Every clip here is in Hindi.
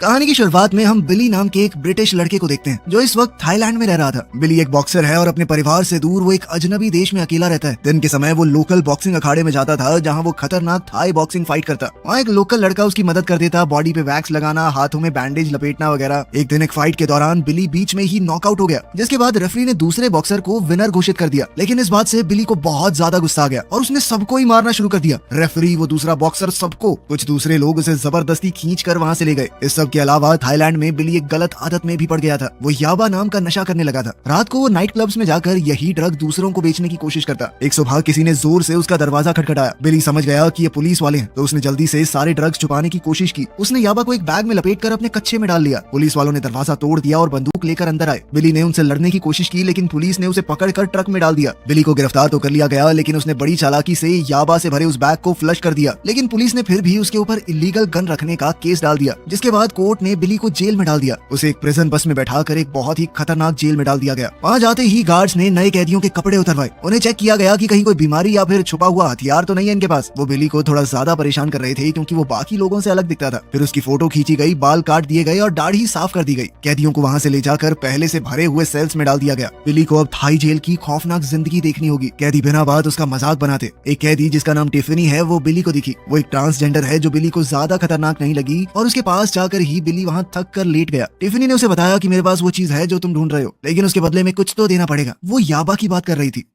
कहानी की शुरुआत में हम बिली नाम के एक ब्रिटिश लड़के को देखते हैं जो इस वक्त थाईलैंड में रह रहा था। बिली एक बॉक्सर है और अपने परिवार से दूर वो एक अजनबी देश में अकेला रहता है। दिन के समय वो लोकल बॉक्सिंग अखाड़े में जाता था जहाँ वो खतरनाक थाई बॉक्सिंग फाइट करता। वहाँ एक लोकल लड़का उसकी मदद कर देता, बॉडी पे वैक्स लगाना, हाथों में बैंडेज लपेटना वगैरह। एक दिन एक फाइट के दौरान बिली बीच में ही नॉकआउट हो गया, जिसके बाद रेफरी ने दूसरे बॉक्सर को विनर घोषित कर दिया। लेकिन इस बात से बिली को बहुत ज्यादा गुस्सा आ गया और उसने सबको ही मारना शुरू कर दिया। रेफरी, वो दूसरा बॉक्सर, सबको। कुछ दूसरे लोग उसे जबरदस्ती खींच कर वहाँ से ले गए। इस सब के अलावा थाईलैंड में बिली एक गलत आदत में भी पड़ गया था। वो याबा नाम का नशा करने लगा था। रात को वो नाइट क्लब्स में जाकर यही ड्रग दूसरों को बेचने की कोशिश करता। एक सुबह किसी ने जोर से उसका दरवाजा खटखटाया। बिली समझ गया कि ये पुलिस वाले हैं, तो उसने जल्दी से सारे ड्रग्स छुपाने की कोशिश की। उसने याबा को एक बैग में लपेटकर अपने कच्चे में डाल लिया। पुलिस वालों ने दरवाजा तोड़ दिया और बंदूक लेकर अंदर आए। बिली ने उनसे लड़ने की कोशिश की, लेकिन पुलिस ने उसे पकड़कर ट्रक में डाल दिया। बिली को गिरफ्तार तो कर लिया गया, लेकिन उसने बड़ी चालाकी से याबा से भरे उस बैग को फ्लश कर दिया। लेकिन पुलिस ने फिर भी उसके ऊपर इलीगल गन रखने का केस डाल दिया, जिसके बाद कोर्ट ने बिली को जेल में डाल दिया। उसे एक प्रिजन बस में बैठाकर एक बहुत ही खतरनाक जेल में डाल दिया गया। वहाँ जाते ही गार्ड्स ने नए कैदियों के कपड़े उतरवाए। उन्हें चेक किया गया कि कहीं कोई बीमारी या फिर छुपा हुआ हथियार तो नहीं है इनके पास। वो बिली को थोड़ा ज्यादा परेशान कर रहे थे क्योंकि वो बाकी लोगों से अलग दिखता था। फिर उसकी फोटो खींची गई, बाल काट दिए गए और दाढ़ी साफ कर दी गई। कैदियों को वहाँ से ले जाकर पहले से भरे हुए सेल्स में डाल दिया गया। बिली को अब थाई जेल की खौफनाक जिंदगी देखनी होगी। कैदी बिना बात उसका मजाक बनाते। एक कैदी जिसका नाम टिफनी है, वो बिली को दिखी। वो एक ट्रांसजेंडर है जो बिली को ज्यादा खतरनाक नहीं लगी और उसके पास जाकर ही बिली वहाँ थक कर लेट गया। टिफनी ने उसे बताया कि मेरे पास वो चीज है जो तुम ढूंढ रहे हो, लेकिन उसके बदले में कुछ तो देना पड़ेगा। वो याबा की बात कर रही थी।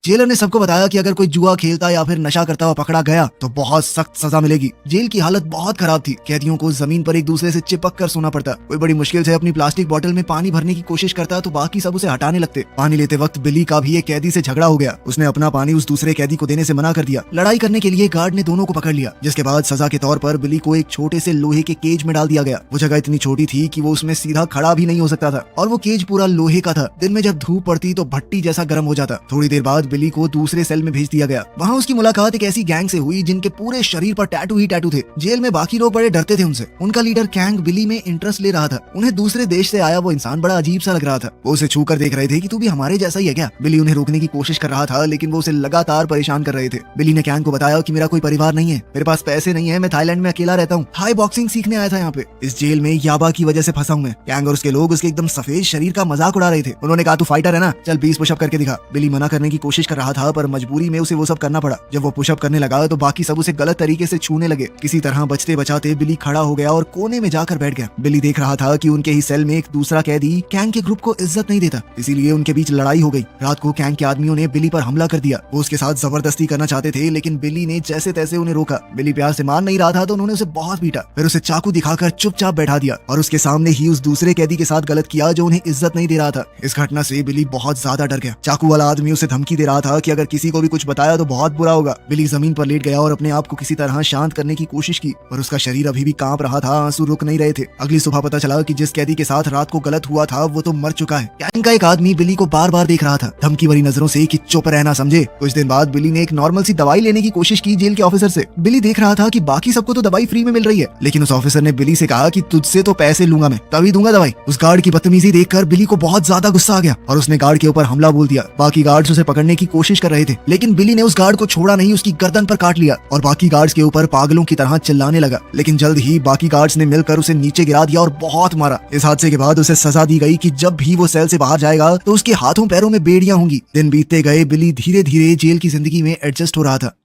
जेलर ने सबको बताया कि अगर कोई जुआ खेलता या फिर नशा करता हुआ पकड़ा गया तो बहुत सख्त सजा मिलेगी। जेल की हालत बहुत खराब थी। कैदियों को जमीन पर एक दूसरे से चिपक कर सोना पड़ता। कोई बड़ी मुश्किल से अपनी प्लास्टिक बोतल में पानी भरने की कोशिश करता तो बाकी सब उसे हटाने लगते। पानी लेते वक्त बिली का भी एक कैदी से झगड़ा हो गया। उसने अपना पानी उस दूसरे कैदी को देने से मना कर दिया। लड़ाई करने के लिए गार्ड ने दोनों को पकड़ लिया, जिसके बाद सजा के तौर पर बिली को एक छोटे से लोहे के केज में डाल दिया गया। वो जगह इतनी छोटी थी कि वो उसमें सीधा खड़ा भी नहीं हो सकता था और वो केज पूरा लोहे का था। दिन में जब धूप पड़ती तो भट्टी जैसा गर्म हो जाता। थोड़ी देर बाद बिली को दूसरे सेल में भेज दिया गया। वहाँ उसकी मुलाकात एक ऐसी गैंग से हुई जिनके पूरे शरीर पर टैटू ही टैटू थे। जेल में बाकी लोग बड़े डरते थे उनसे। उनका लीडर कैंग बिली में इंटरेस्ट ले रहा था। उन्हें दूसरे देश से आया वो इंसान बड़ा अजीब सा लग रहा था। वो उसे छू कर देख रहे थे कि तू भी हमारे जैसा ही है क्या। बिली उन्हें रोकने की कोशिश कर रहा था, लेकिन वो उसे लगातार परेशान कर रहे थे। बिली ने कैंग को बताया कि मेरा कोई परिवार नहीं है, मेरे पास पैसे नहीं है, मैं थाईलैंड में अकेला रहता हूँ, थाई बॉक्सिंग सीखने आया था यहाँ पे। इस जेल में याबा की वजह से फंसा हूँ मैं। कैंग और उसके लोग उसके एकदम सफेद शरीर का मजाक उड़ा रहे थे। उन्होंने कहा तू फाइटर है ना, चल 20 पुशअप करके दिखा। बिली मना करने की कोशिश कर रहा था, पर मजबूरी में उसे वो सब करना पड़ा। जब वो पुशअप करने लगा तो बाकी सब उसे गलत तरीके से छूने लगे। किसी तरह बचते बचाते बिली खड़ा हो गया और कोने में जाकर बैठ गया। बिली देख रहा था कि उनके ही सेल में एक दूसरा कैदी कैंग के ग्रुप को इज्जत नहीं देता, इसीलिए उनके बीच लड़ाई हो गई। रात को कैंग के आदमियों ने बिली पर हमला कर दिया। वो उसके साथ जबरदस्ती करना चाहते थे, लेकिन बिली ने जैसे तैसे उन्हें रोका। बिली प्यार से मान नहीं रहा था तो उन्होंने उसे बहुत पीटा, फिर उसे चाकू दिखाकर चुपचाप बैठा दिया और उसके सामने ही उस दूसरे कैदी के साथ गलत किया जो उन्हें इज्जत नहीं दे रहा था। इस घटना से बिली बहुत ज्यादा डर गया। चाकू वाला आदमी उसे धमकी दे रहा था कि अगर किसी को भी कुछ बताया तो बहुत बुरा होगा। बिली जमीन पर लेट गया और अपने आप को किसी तरह शांत करने की कोशिश की, पर उसका शरीर अभी भी कांप रहा था, आंसू रुक नहीं रहे थे। अगली सुबह पता चला कि जिस कैदी के साथ रात को गलत हुआ था वो तो मर चुका है। कैंग का एक आदमी बिली को बार बार देख रहा था, धमकी भरी नजरों से कि चुप रहना, समझे। कुछ दिन बाद बिली ने एक नॉर्मल सी दवाई लेने की कोशिश की जेल के ऑफिसर से। बिली देख रहा था कि बाकी सबको तो दवाई फ्री में मिल रही है, लेकिन उस ऑफिसर ने बिली से कहा कि तुझसे तो पैसे लूंगा मैं, तभी दूंगा दवाई। उस गार्ड की बदतमीजी देखकर बिली को बहुत ज्यादा गुस्सा आ गया और उसने गार्ड के ऊपर हमला बोल दिया। बाकी गार्ड्स उसे पकड़ने की कोशिश कर रहे थे, लेकिन बिली ने उस गार्ड को छोड़ा नहीं, उसकी गर्दन पर काट लिया और बाकी गार्ड्स के ऊपर पागलों की तरह चिल्लाने लगा। लेकिन जल्द ही बाकी गार्ड्स ने मिलकर उसे नीचे गिरा दिया और बहुत मारा। इस हादसे के बाद उसे सजा दी गई कि जब भी वो सेल से बाहर जाएगा तो उसके हाथों पैरों में बेड़ियां होंगी। दिन बीतते गए, बिली धीरे धीरे जेल की जिंदगी में एडजस्ट हो रहा था।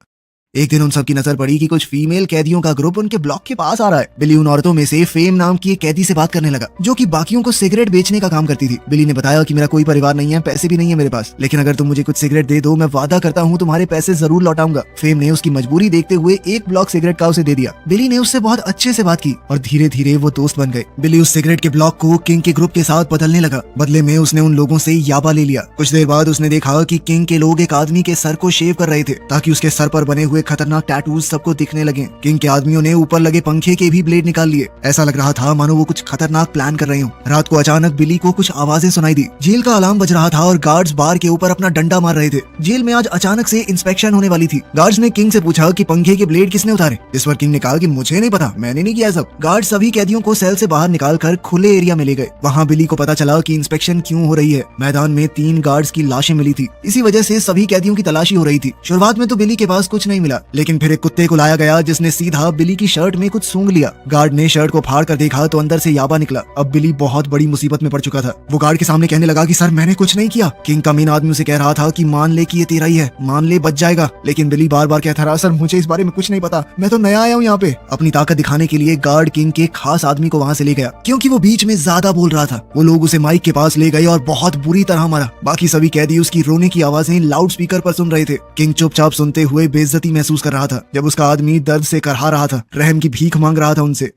एक दिन उन सब की नजर पड़ी कि कुछ फीमेल कैदियों का ग्रुप उनके ब्लॉक के पास आ रहा है। बिली उन औरतों में से फेम नाम की एक कैदी से बात करने लगा, जो कि बाकियों को सिगरेट बेचने का काम करती थी। बिली ने बताया कि मेरा कोई परिवार नहीं है, पैसे भी नहीं है मेरे पास, लेकिन अगर तुम मुझे कुछ सिगरेट दे दो मैं वादा करता हूँ तुम्हारे पैसे जरूर लौटाऊंगा। फेम ने उसकी मजबूरी देखते हुए एक ब्लॉक सिगरेट का उसे दे दिया। बिली ने उससे बहुत अच्छे से बात की और धीरे धीरे वो दोस्त बन गए। बिली उस सिगरेट के ब्लॉक को किंग के ग्रुप के साथ बदलने लगा। बदले में उसने उन लोगों से याबा ले लिया। कुछ देर बाद उसने देखा कि किंग के लोग एक आदमी के सर को शेव कर रहे थे ताकि उसके सर पर बने हुए खतरनाक टैटूज सबको दिखने लगे। किंग के आदमियों ने ऊपर लगे पंखे के भी ब्लेड निकाल लिए। ऐसा लग रहा था मानो वो कुछ खतरनाक प्लान कर रहे हो। रात को अचानक बिली को कुछ आवाजें सुनाई दी। जेल का अलार्म बज रहा था और गार्ड्स बार के ऊपर अपना डंडा मार रहे थे। जेल में आज अचानक से इंस्पेक्शन होने वाली थी। गार्ड्स ने किंग से पूछा कि पंखे के ब्लेड किसने उतारे। इस पर किंग ने कहा कि मुझे नहीं पता, मैंने नहीं किया सब। गार्ड सभी कैदियों को सेल से बाहर निकाल कर खुले एरिया में ले गए। वहाँ बिली को पता चला कि इंस्पेक्शन क्यों हो रही है। मैदान में 3 गार्ड्स की लाशें मिली थी। इसी वजह से सभी कैदियों की तलाशी हो रही थी। शुरुआत में तो बिली के पास कुछ नहीं मिला, मिला, लेकिन फिर एक कुत्ते को लाया गया जिसने सीधा बिली की शर्ट में कुछ सूंघ लिया। गार्ड ने शर्ट को फाड़ कर देखा तो अंदर से याबा निकला। अब बिली बहुत बड़ी मुसीबत में पड़ चुका था। वो गार्ड के सामने कहने लगा कि सर मैंने कुछ नहीं किया। किंग का मेन आदमी उसे कह रहा था कि मान ले कि ये तेरा ही है, मान ले बच जाएगा, लेकिन बिली बार बार कहता रहा सर मुझे इस बारे में कुछ नहीं पता, मैं तो नया आया हूँ यहाँ पे। अपनी ताकत दिखाने के लिए गार्ड किंग के खास आदमी को वहाँ से ले गया, क्योंकि वो बीच में ज्यादा बोल रहा था। वो लोग उसे माइक के पास ले गए और बहुत बुरी तरह मारा। बाकी सभी कैदी उसकी रोने की आवाजें लाउड स्पीकर पर सुन रहे थे। किंग चुपचाप सुनते हुए बेइज्जती महसूस कर रहा था जब उसका आदमी दर्द से करहा रहा था, रहम की भीख मांग रहा था उनसे।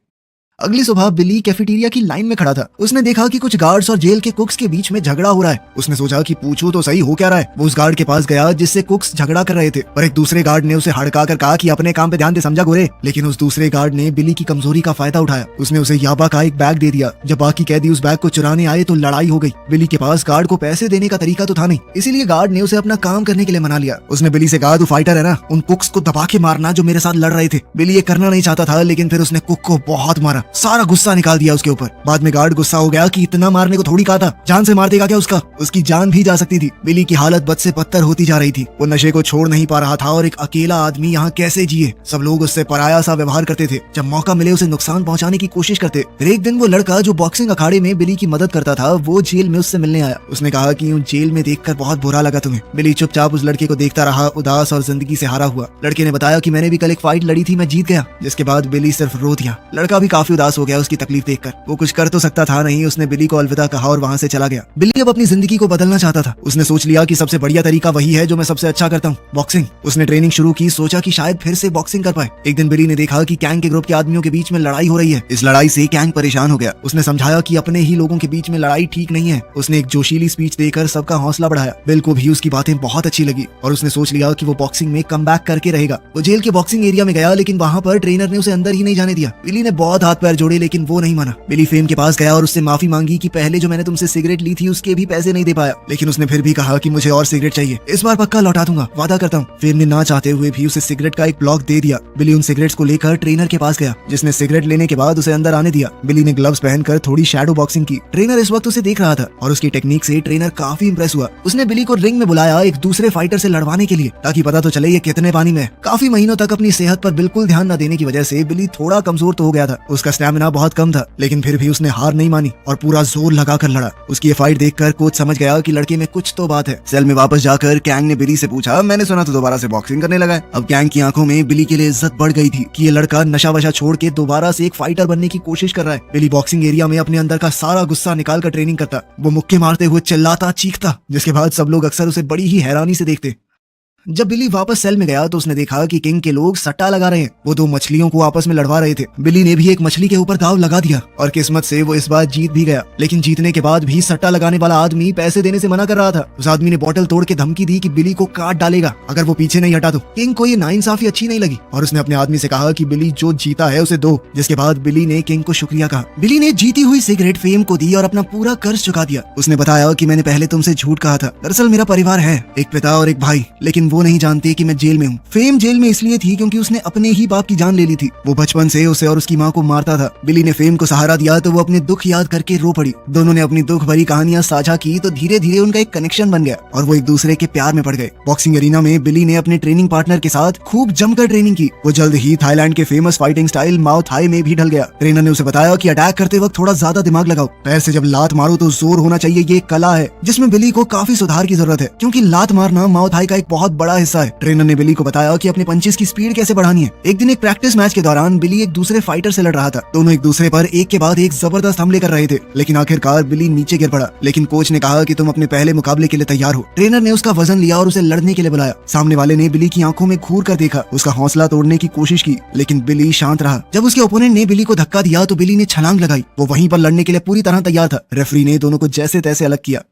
अगली सुबह बिली कैफेटेरिया की लाइन में खड़ा था। उसने देखा कि कुछ गार्ड्स और जेल के कुक्स के बीच में झगड़ा हो रहा है। उसने सोचा कि पूछूं तो सही हो क्या रहा है। वो उस गार्ड के पास गया जिससे कुक्स झगड़ा कर रहे थे, पर एक दूसरे गार्ड ने उसे हड़का कर कहा कि अपने काम पे ध्यान दे, समझा गोरे। लेकिन उस दूसरे गार्ड ने बिली की कमजोरी का फायदा उठाया। उसने उसे याबा का एक बैग दे दिया। जब बाकी कैदी उस बैग को चुराने आए तो लड़ाई हो गई। बिली के पास गार्ड को पैसे देने का तरीका तो था नहीं, इसीलिए गार्ड ने उसे अपना काम करने के लिए मना लिया। उसने बिली से कहा तू फाइटर है ना, उन कुक्स को दबा के मारना जो मेरे साथ लड़ रहे थे। बिली ये करना नहीं चाहता था, लेकिन फिर उसने कुक को बहुत मारा, सारा गुस्सा निकाल दिया उसके ऊपर। बाद में गार्ड गुस्सा हो गया कि इतना मारने को थोड़ी कहा था, जान से मार देगा क्या उसका। उसकी जान भी जा सकती थी। बिली की हालत बद से बदतर होती जा रही थी। वो नशे को छोड़ नहीं पा रहा था और एक अकेला आदमी यहाँ कैसे जिए। सब लोग उससे पराया सा व्यवहार करते थे, जब मौका मिले उसे नुकसान पहुंचाने की कोशिश करते। फिर एक दिन वो लड़का जो बॉक्सिंग अखाड़े में बिली की मदद करता था, वो जेल में उससे मिलने आया। उसने कहा कि यूं जेल में देखकर बहुत बुरा लगा तुम्हें। बिली चुपचाप उस लड़के को देखता रहा, उदास और जिंदगी से हारा हुआ। लड़के ने बताया कि मैंने भी कल एक फाइट लड़ी थी, मैं जीत गया। जिसके बाद बिली सिर्फ रो दिया। लड़का भी काफी उदास हो गया उसकी तकलीफ देखकर। वो कुछ कर तो सकता था नहीं। उसने बिली को अलविदा कहा और वहाँ से चला गया। बिली अब अपनी जिंदगी को बदलना चाहता था। उसने सोच लिया कि सबसे बढ़िया तरीका वही है जो मैं सबसे अच्छा करता हूँ, बॉक्सिंग। उसने ट्रेनिंग शुरू की, सोचा कि शायद फिर से बॉक्सिंग कर पाए। एक दिन बिली ने देखा कि कैंग के ग्रुप के आदमियों के बीच में लड़ाई हो रही है। इस लड़ाई से कैंग परेशान हो गया। उसने समझाया कि अपने ही लोगों के बीच में लड़ाई ठीक नहीं है। उसने एक जोशीली स्पीच देकर सबका हौसला बढ़ाया। बिल को भी उसकी बातें बहुत अच्छी लगी और उसने सोच लिया कि वो बॉक्सिंग में कमबैक करके रहेगा। वो जेल के बॉक्सिंग एरिया में गया, लेकिन वहाँ पर ट्रेनर ने उसे अंदर ही नहीं जाने दिया। बिली ने बहुत हाथ पैर जोड़े, लेकिन वो नहीं माना। बिली फेम के पास गया और उससे माफी मांगी कि पहले जो मैंने तुमसे सिगरेट ली थी उसके भी पैसे नहीं दे पाया, लेकिन उसने फिर भी कहा कि मुझे और सिगरेट चाहिए, इस बार पक्का लौटा दूंगा, वादा करता हूँ। फेम ने ना चाहते हुए भी उसे सिगरेट का एक ब्लॉक दे दिया। बिली उन सिगरेट्स को लेकर ट्रेनर के पास गया, जिसने सिगरेट लेने के बाद उसे अंदर आने दिया। बिली ने ग्लव्स पहनकर थोड़ी शैडो बॉक्सिंग की। ट्रेनर इस वक्त उसे देख रहा था और उसकी टेक्निक से ट्रेनर काफी इंप्रेस हुआ। उसने बिली को रिंग में बुलाया एक दूसरे फाइटर से लड़वाने के लिए, ताकि पता तो चले ये कितने पानी में है। काफी महीनों तक अपनी सेहत पर बिल्कुल ध्यान न देने की वजह से बिली थोड़ा कमजोर तो हो गया था। उसका स्टैमिना बहुत कम था, लेकिन फिर भी उसने हार नहीं मानी और पूरा जोर लगाकर लड़ा। उसकी ये फाइट देखकर कोच समझ गया कि लड़के में कुछ तो बात है। सेल में वापस जाकर कैंग ने बिली से पूछा, मैंने सुना तो दोबारा से बॉक्सिंग करने लगा है। अब कैंग की आंखों में बिली के लिए इज्जत बढ़ गई थी कि ये लड़का नशा वशा छोड़ के दोबारा से एक फाइटर बनने की कोशिश कर रहा है। बिली बॉक्सिंग एरिया में अपने अंदर का सारा गुस्सा निकाल कर ट्रेनिंग करता। वो मुक्के मारते हुए चिल्लाता चीखता, जिसके बाद सब लोग अक्सर उसे बड़ी ही हैरानी से देखते। जब बिली वापस सेल में गया तो उसने देखा कि किंग के लोग सट्टा लगा रहे हैं। वो दो मछलियों को आपस में लड़वा रहे थे। बिली ने भी एक मछली के ऊपर दाव लगा दिया और किस्मत से वो इस बार जीत भी गया। लेकिन जीतने के बाद भी सट्टा लगाने वाला आदमी पैसे देने से मना कर रहा था। उस आदमी ने बोतल तोड़ के धमकी दी कि बिली को काट डालेगा अगर वो पीछे नहीं हटा तो। किंग को ये नाइंसाफी अच्छी नहीं लगी और उसने अपने आदमी से कहा कि बिली जो जीता है उसे दो। जिसके बाद बिली ने किंग को शुक्रिया कहा। बिली ने जीती हुई सिगरेट फेम को दी और अपना पूरा कर्ज चुका दिया। उसने बताया कि मैंने पहले तुमसे झूठ कहा था, दरअसल मेरा परिवार है, एक पिता और एक भाई, लेकिन वो नहीं जानते कि मैं जेल में हूँ। फेम जेल में इसलिए थी क्योंकि उसने अपने ही बाप की जान ले ली थी। वो बचपन से उसे और उसकी माँ को मारता था। बिली ने फेम को सहारा दिया तो वो अपने दुख याद करके रो पड़ी। दोनों ने अपनी दुख भरी कहानियां साझा की तो धीरे धीरे उनका एक कनेक्शन बन गया और वो एक दूसरे के प्यार में पड़ गए। बॉक्सिंग एरिना में बिली ने अपने ट्रेनिंग पार्टनर के साथ खूब जमकर ट्रेनिंग की। वो जल्द ही थाईलैंड के फेमस फाइटिंग स्टाइल माओ थाई में भी ढल गया। ट्रेनर ने उसे बताया कि अटैक करते वक्त थोड़ा ज्यादा दिमाग लगाओ, पैर से जब लात मारो तो जोर होना चाहिए। ये कला है जिसमें बिली को काफी सुधार की जरूरत है, क्योंकि लात मारना माओ थाई का एक बहुत बड़ा हिस्सा है। ट्रेनर ने बिली को बताया कि अपने पंचेस की स्पीड कैसे बढ़ानी है। एक दिन एक प्रैक्टिस मैच के दौरान बिली एक दूसरे फाइटर से लड़ रहा था। दोनों एक दूसरे पर एक के बाद एक जबरदस्त हमले कर रहे थे, लेकिन आखिरकार बिली नीचे गिर पड़ा। लेकिन कोच ने कहा कि तुम अपने पहले मुकाबले के लिए तैयार हो। ट्रेनर ने उसका वजन लिया और उसे लड़ने के लिए बुलाया। सामने वाले ने बिली की आंखों में घूर कर देखा, उसका हौसला तोड़ने की कोशिश की, लेकिन बिली शांत रहा। जब उसके ओपोनेंट ने बिली को धक्का दिया तो बिली ने छलांग लगाई। वो वहीं पर लड़ने के लिए पूरी तरह तैयार था। रेफरी ने दोनों को जैसे तैसे अलग किया।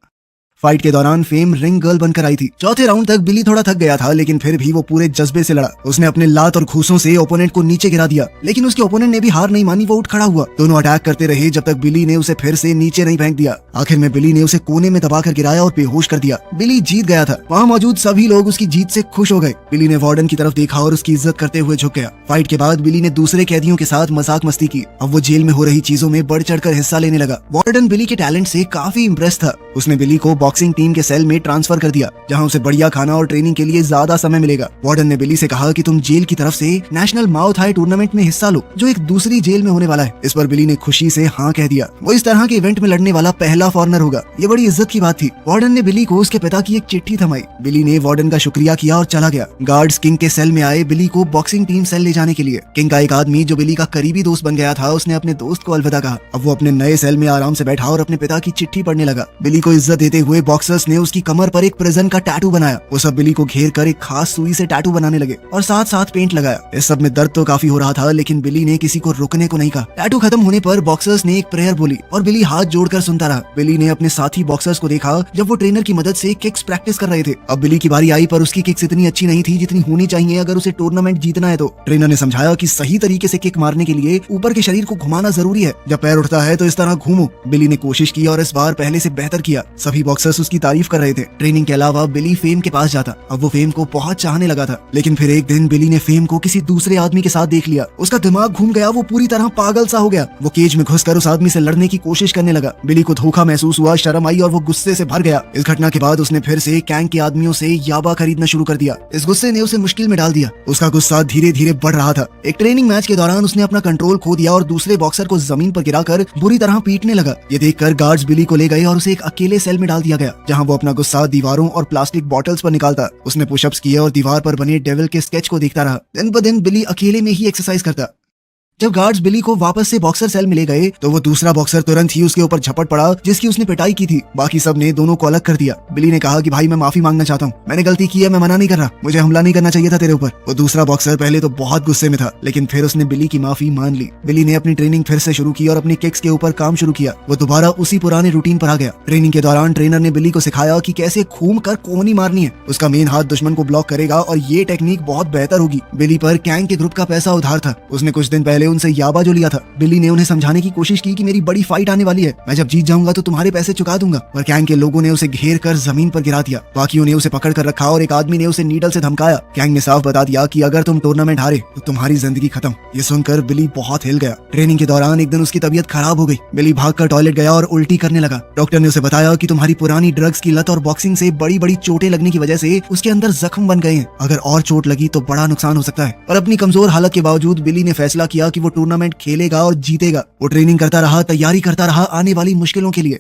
फाइट के दौरान फेम रिंग गर्ल बनकर आई थी। चौथे राउंड तक बिली थोड़ा थक गया था, लेकिन फिर भी वो पूरे जज्बे से लड़ा। उसने अपने लात और घूंसों से ओपोनेंट को नीचे गिरा दिया, लेकिन उसके ओपोनेंट ने भी हार नहीं मानी। वो उठ खड़ा हुआ। दोनों अटैक करते रहे जब तक बिली ने उसे फिर से नीचे नहीं फेंक दिया। आखिर में बिली ने उसे कोने में दबाकर गिराया और बेहोश कर दिया। बिली जीत गया था। वहाँ मौजूद सभी लोग उसकी जीत से खुश हो गए। बिली ने वार्डन की तरफ देखा और उसकी इज्जत करते हुए झुक गया। फाइट के बाद बिली ने दूसरे कैदियों के साथ मजाक मस्ती की। अब वो जेल में हो रही चीजों में बढ़ चढ़कर हिस्सा लेने लगा। वार्डन बिली के टैलेंट से काफी इम्प्रेस था। उसने बिली को बॉक्सिंग टीम के सेल में ट्रांसफर कर दिया, जहाँ उसे बढ़िया खाना और ट्रेनिंग के लिए ज्यादा समय मिलेगा। वार्डन ने बिली से कहा कि तुम जेल की तरफ से नेशनल माओ थाई टूर्नामेंट में हिस्सा लो, जो एक दूसरी जेल में होने वाला है। इस पर बिली ने खुशी से हाँ कह दिया। वो इस तरह के इवेंट में लड़ने वाला पहला फॉरनर होगा। ये बड़ी इज्जत की बात थी। वार्डन ने बिली को उसके पिता की एक चिट्ठी थमाई। बिली ने वार्डन का शुक्रिया किया और चला गया। गार्ड्स किंग के सेल में आए बिली को बॉक्सिंग टीम सेल ले जाने के लिए। किंग का एक आदमी जो बिली का करीबी दोस्त बन गया था, उसने अपने दोस्त को अलविदा कहा। अब वो अपने नए सेल में आराम से बैठा और अपने पिता की चिट्ठी पढ़ने लगा। बिली को इज्जत देते हुए बॉक्सर्स ने उसकी कमर पर एक प्रिजन का टैटू बनाया। वो सब बिली को घेर कर एक खास सुई से टैटू बनाने लगे और साथ साथ पेंट लगाया। इस सब में दर्द तो काफी हो रहा था, लेकिन बिली ने किसी को रुकने को नहीं कहा। टैटू खत्म होने पर बॉक्सर्स ने एक प्रेयर बोली और बिली हाथ जोड़कर सुनता रहा। बिली ने अपने साथी बॉक्सर्स को देखा जब वो ट्रेनर की मदद से किक्स प्रैक्टिस कर रहे थे। अब बिली की बारी आई, पर उसकी किक्स इतनी अच्छी नहीं थी जितनी होनी चाहिए अगर उसे टूर्नामेंट जीतना है तो। ट्रेनर ने समझाया कि सही तरीके से किक मारने के लिए ऊपर के शरीर को घुमाना जरूरी है। जब पैर उठता है तो इस तरह घूमो। बिली ने कोशिश की और इस बार पहले से बेहतर किया। सभी बॉक्सर्स उसकी तारीफ कर रहे थे। ट्रेनिंग के अलावा बिली फेम के पास जाता। अब वो फेम को बहुत चाहने लगा था, लेकिन फिर एक दिन बिली ने फेम को किसी दूसरे आदमी के साथ देख लिया। उसका दिमाग घूम गया। वो पूरी तरह पागल सा हो गया। वो केज में घुसकर उस आदमी से लड़ने की कोशिश करने लगा। बिली को धोखा महसूस हुआ, शर्म आई और वो गुस्से से भर गया। इस घटना के बाद उसने फिर से कैंग के आदमियों से याबा खरीदना शुरू कर दिया। इस गुस्से ने उसे मुश्किल में डाल दिया। उसका गुस्सा धीरे धीरे बढ़ रहा था। एक ट्रेनिंग मैच के दौरान उसने अपना कंट्रोल खो दिया और दूसरे बॉक्सर को जमीन पर गिराकर बुरी तरह पीटने लगा। ये देखकर गार्ड्स बिली को ले गए और उसे एक अकेले सेल में डाल दिया गया, जहां वो अपना गुस्सा दीवारों और प्लास्टिक बॉटल्स पर निकालता। उसने पुशअप्स किए और दीवार पर बने डेविल के स्केच को देखता रहा। दिन ब दिन बिली अकेले में ही एक्सरसाइज करता। जब गार्ड्स बिली को वापस से बॉक्सर सेल में ले गए तो वो दूसरा बॉक्सर तुरंत ही उसके ऊपर झपट पड़ा जिसकी उसने पिटाई की थी। बाकी सब ने दोनों को अलग कर दिया। बिली ने कहा कि भाई मैं माफी मांगना चाहता हूँ, मैंने गलती की है, मैं मना नहीं कर रहा, मुझे हमला नहीं करना चाहिए था तेरे ऊपर। वो दूसरा बॉक्सर पहले तो बहुत गुस्से में था, लेकिन फिर उसने बिली की माफी मान ली। बिली ने अपनी ट्रेनिंग फिर से शुरू की और अपनी किक्स के ऊपर काम शुरू किया। वो दोबारा उसी पुराने रूटीन पर आ गया। ट्रेनिंग के दौरान ट्रेनर ने बिली को सिखाया कि कैसे घूम कर कोहनी मारनी है। उसका मेन हाथ दुश्मन को ब्लॉक करेगा और ये टेक्निक बहुत बेहतर होगी। बिली पर कैंग के ग्रुप का पैसा उधार था। उसने कुछ दिन पहले उनसे याबा जो था। बिली ने उन्हें समझाने की कोशिश की कि मेरी बड़ी फाइट आने वाली है, मैं जब जीत जाऊंगा तो तुम्हारे पैसे चुका दूंगा। पर कैंग के लोगों ने उसे घेर कर जमीन पर गिरा दिया। बाकियों ने उसे पकड़ कर रखा और एक आदमी ने उसे नीडल से धमकाया। कैंग ने साफ बता दिया कि अगर तुम टूर्नामेंट हारे तो तुम्हारी जिंदगी खत्म। ये सुनकर बिली बहुत हिल गया। ट्रेनिंग के दौरान एक दिन उसकी तबीयत खराब हो गई। बिली भागकर टॉयलेट गया और उल्टी करने लगा। डॉक्टर ने उसे बताया कि तुम्हारी पुरानी ड्रग्स की लत और बॉक्सिंग से बड़ी बड़ी चोटें लगने की वजह से उसके अंदर जख्म बन गए हैं। अगर और चोट लगी तो बड़ा नुकसान हो सकता है। पर अपनी कमजोर हालत के बावजूद बिली ने फैसला किया कि वो टूर्नामेंट खेलेगा और जीतेगा। वो ट्रेनिंग करता रहा, तैयारी करता रहा आने वाली मुश्किलों के लिए।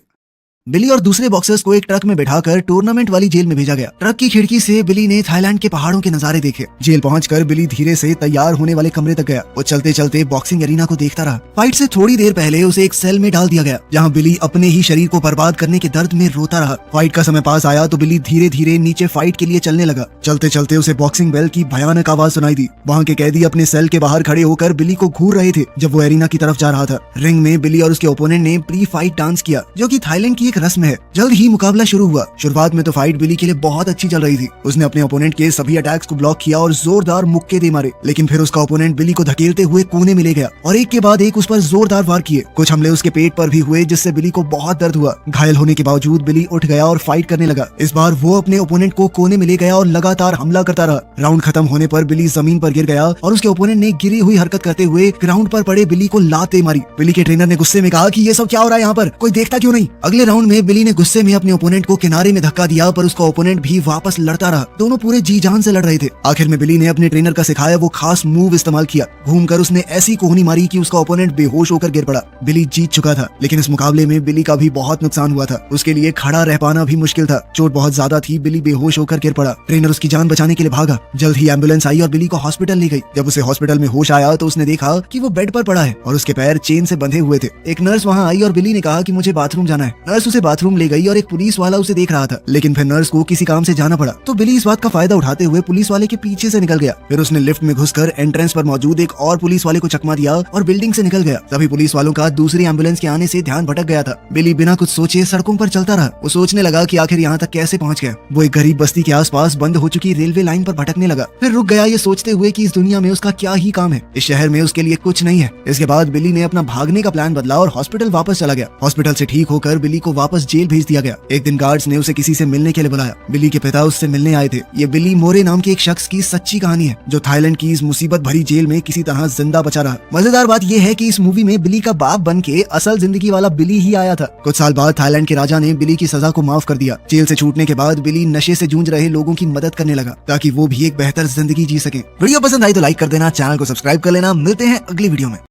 बिली और दूसरे बॉक्सर्स को एक ट्रक में बिठाकर टूर्नामेंट वाली जेल में भेजा गया। ट्रक की खिड़की से बिली ने थाईलैंड के पहाड़ों के नजारे देखे। जेल पहुंचकर बिली धीरे से तैयार होने वाले कमरे तक गया। वो चलते चलते बॉक्सिंग एरिना को देखता रहा। फाइट से थोड़ी देर पहले उसे एक सेल में डाल दिया गया, जहां बिली अपने ही शरीर को बर्बाद करने के दर्द में रोता रहा। फाइट का समय पास आया तो बिली धीरे धीरे नीचे फाइट के लिए चलने लगा। चलते चलते उसे बॉक्सिंग बेल की भयानक आवाज सुनाई दी। वहाँ के कैदी अपने सेल के बाहर खड़े होकर बिली को घूर रहे थे जब वो एरिना की तरफ जा रहा था। रिंग में बिली और उसके ओपोनेंट ने प्री फाइट डांस किया, जो कि थाईलैंड की एक रस्म है। जल्द ही मुकाबला शुरू हुआ। शुरुआत में तो फाइट बिली के लिए बहुत अच्छी चल रही थी। उसने अपने ओपोनेंट के सभी अटैक्स को ब्लॉक किया और जोरदार मुक्के दे मारे, लेकिन फिर उसका ओपोनेंट बिली को धकेलते हुए कोने में ले गया और एक के बाद एक उस पर जोरदार वार किए। कुछ हमले उसके पेट पर भी हुए, जिससे बिली को बहुत दर्द हुआ। घायल होने के बावजूद बिली उठ गया और फाइट करने लगा। इस बार वो अपने ओपोनेंट को कोने में ले गया और लगातार हमला करता रहा। राउंड खत्म होने पर बिली जमीन पर गिर गया और उसके ओपोनेंट ने गिरी हुई हरकत करते हुए ग्राउंड पर पड़े बिली को लाते मारी। बिली के ट्रेनर ने गुस्से में कहा कि ये सब क्या हो रहा है, यहाँ पर कोई देखता क्यों नहीं। अगले राउंड में बिली ने गुस्से में अपने ओपोनेंट को किनारे में धक्का दिया, पर उसका ओपोनेंट भी वापस लड़ता रहा। दोनों पूरे जी जान से लड़ रहे थे। आखिर में बिली ने अपने ट्रेनर का सिखाया वो खास मूव इस्तेमाल किया। घूमकर उसने ऐसी कोहनी मारी कि उसका ओपोनेंट बेहोश होकर गिर पड़ा। बिली जीत चुका था, लेकिन इस मुकाबले में बिली का भी बहुत नुकसान हुआ था। उसके लिए खड़ा रह पाना भी मुश्किल था। चोट बहुत ज्यादा थी। बिली बेहोश होकर गिर पड़ा। ट्रेनर उसकी जान बचाने के लिए भागा। जल्द ही एम्बुलेंस आई और बिली को हॉस्पिटल ले गई। जब उसे हॉस्पिटल में होश आया तो उसने देखा कि वो बेड पर पड़ा है और उसके पैर चेन से बंधे हुए थे। एक नर्स वहाँ आई और बिली ने कहा कि मुझे बाथरूम जाना है। नर्स उसे बाथरूम ले गई और एक पुलिस वाला उसे देख रहा था, लेकिन फिर नर्स को किसी काम से जाना पड़ा, तो बिली इस बात का फायदा उठाते हुए पुलिस वाले के पीछे से निकल गया। फिर उसने लिफ्ट में घुसकर एंट्रेंस पर मौजूद एक और पुलिस वाले को चकमा दिया और बिल्डिंग से निकल गया। सभी पुलिस वालों का दूसरी एम्बुलेंस के आने से ध्यान भटक गया था। बिली बिना कुछ सोचे सड़कों पर चलता रहा। वो सोचने लगा कि आखिर यहाँ तक कैसे पहुँच गया। वो एक गरीब बस्ती के आसपास बंद हो चुकी रेलवे लाइन पर भटकने लगा। फिर रुक गया, ये सोचते हुए कि इस दुनिया में उसका क्या ही काम है, इस शहर में उसके लिए कुछ नहीं है। इसके बाद बिली ने अपना भागने का प्लान बदला और हॉस्पिटल वापस चला गया। हॉस्पिटल से ठीक होकर बिली को वापस जेल भेज दिया गया। एक दिन गार्ड्स ने उसे किसी से मिलने के लिए बुलाया। बिली के पिता उससे मिलने आए थे। ये बिली मोरे नाम के एक शख्स की सच्ची कहानी है जो थाईलैंड की इस मुसीबत भरी जेल में किसी तरह जिंदा बचा रहा। मजेदार बात यह है कि इस मूवी में बिली का बाप बन के असल जिंदगी वाला बिली ही आया था। कुछ साल बाद थाईलैंड के राजा ने बिली की सजा को माफ कर दिया। जेल से छूटने के बाद बिली नशे से जूझ रहे लोगों की मदद करने लगा ताकि वो भी एक बेहतर जिंदगी जी सके। वीडियो पसंद आई तो लाइक कर देना, चैनल को सब्सक्राइब कर लेना। मिलते हैं अगली वीडियो में।